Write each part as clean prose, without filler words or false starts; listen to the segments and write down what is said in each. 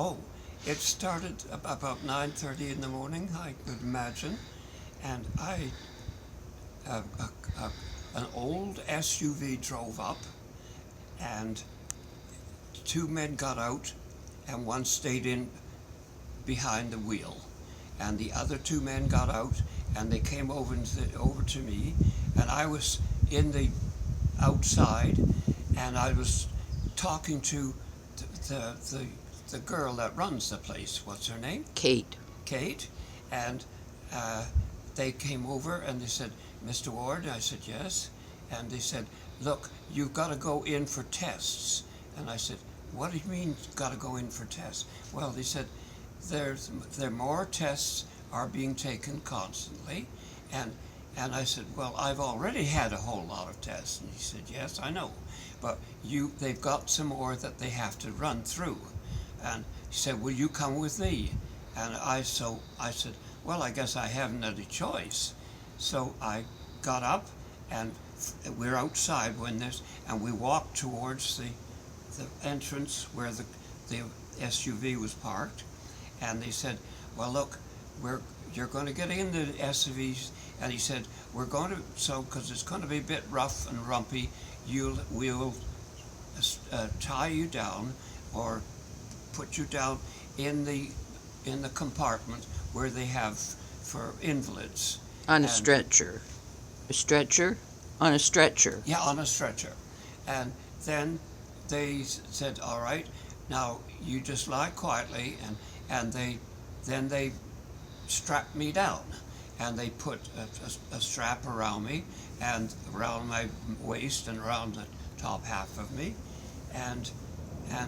Oh, it started about 9:30 in the morning, I could imagine, and uh, uh, uh, an old SUV drove up, and two men got out, and one stayed in behind the wheel, and the other two men got out, and they came over to me, and I was in the outside, and I was talking to the, the, the girl that runs the place. What's her name? Kate. Kate. And uh, they came over and they said, Mr. Ward? I said, yes. And they said, look, you've got to go in for tests. And I said, what do you mean got to go in for tests? Well, they said, there more tests are being taken constantly. And and I said, well, I've already had a whole lot of tests. And he said, yes, I know. But they've got some more that they have to run through. And he said, will you come with me? And I said, well, I guess I haven't any choice. So I got up, and we're outside and we walked towards the entrance where the SUV was parked. And they said, well, look, you're going to get in the SUVs. And he said, we're going to, because it's going to be a bit rough and rumpy, we'll tie you down or put you down in the compartment where they have for invalids. On a stretcher. A stretcher? On a stretcher. Yeah, on a stretcher. And then they said, all right, now you just lie quietly, and then they strapped me down, and they put a strap around me and around my waist and around the top half of me, and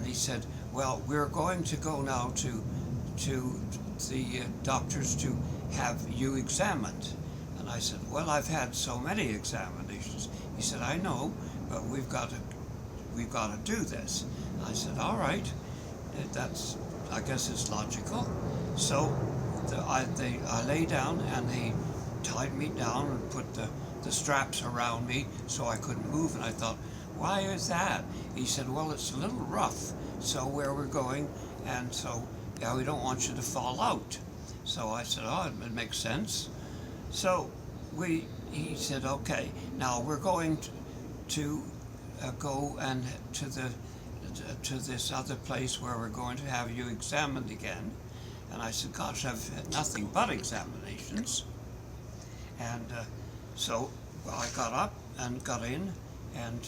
he said, well, we're going to go now to the doctors to have you examined. And I said, well, I've had so many examinations. He said, I know, but we've got to do this. And I said, all right, I guess it's logical. So I lay down, and they tied me down and put the straps around me so I couldn't move. And I thought, why is that? He said, well, it's a little rough, so where we're going, and so yeah, we don't want you to fall out. So I said, oh, it makes sense. So he said, okay, now we're going to go and to this other place where we're going to have you examined again. And I said, gosh, I've had nothing but examinations. And so I got up and got in, and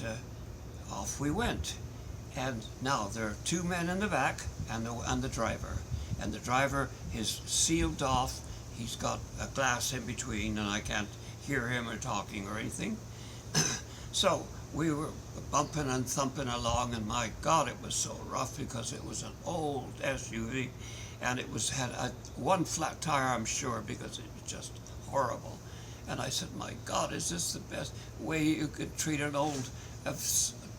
off we went. And now there are two men in the back and the driver. And the driver is sealed off. He's got a glass in between, and I can't hear him or talking or anything. So we were bumping and thumping along, and my God, it was so rough because it was an old SUV, and it had one flat tire, I'm sure, because it was just horrible. And I said, my God, is this the best way you could treat an old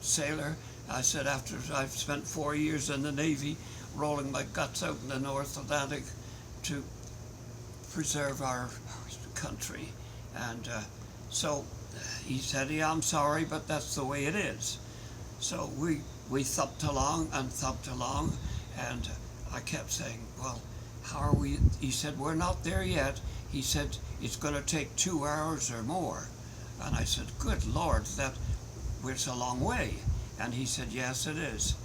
sailor? I said, after I've spent 4 years in the Navy, rolling my guts out in the North Atlantic to preserve our country. And so he said, yeah, I'm sorry, but that's the way it is. So we thumped along, and I kept saying, well, how are we? He said, we're not there yet. He said, it's going to take 2 hours or more. And I said, good Lord, it's a long way. And he said, yes, it is.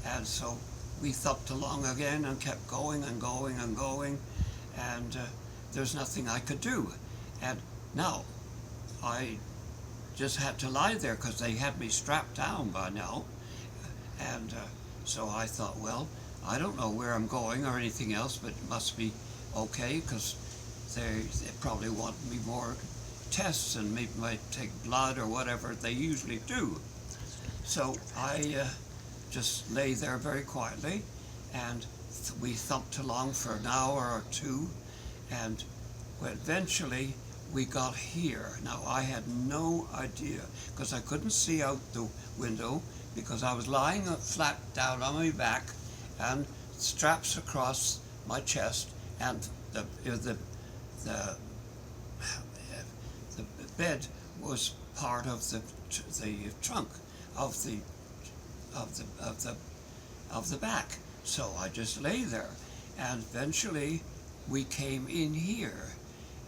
And so we thumped along again and kept going and going and going, and there's nothing I could do. And now I just had to lie there because they had me strapped down by now. And so I thought, well, I don't know where I'm going or anything else, but it must be okay, because they probably want me more tests and maybe might take blood or whatever they usually do. So I just lay there very quietly, and we thumped along for an hour or two, and eventually we got here. Now I had no idea, because I couldn't see out the window, because I was lying flat down on my back and straps across my chest, and the bed was part of the trunk of the back. So I just lay there, and eventually we came in here,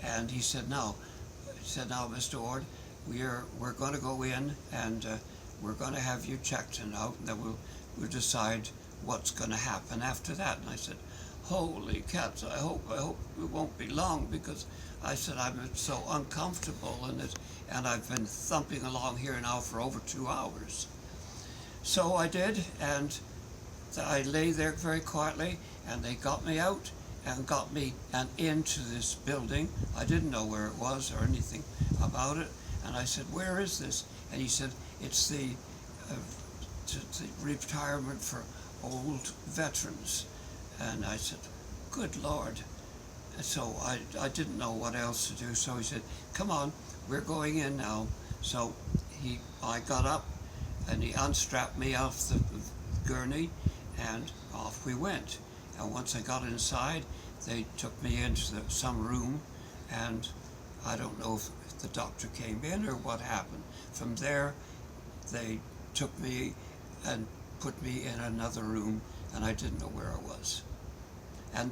and he said, now, Mr. Ward, we're going to go in, and we're going to have you checked and out, and then we'll decide what's going to happen after that. And I said, holy cats, I hope it won't be long, because I said I'm so uncomfortable in it, and I've been thumping along here now for over 2 hours. So I did, and I lay there very quietly, and they got me out and got me and into this building. I didn't know where it was or anything about it, and I said, where is this? And he said, it's the retirement for old veterans. And I said, good Lord. So I didn't know what else to do, so he said, come on, we're going in now. So I got up, and he unstrapped me off the gurney, and off we went. And once I got inside, they took me into some room, and I don't know if the doctor came in or what happened. From there, they took me and put me in another room, and I didn't know where I was. And that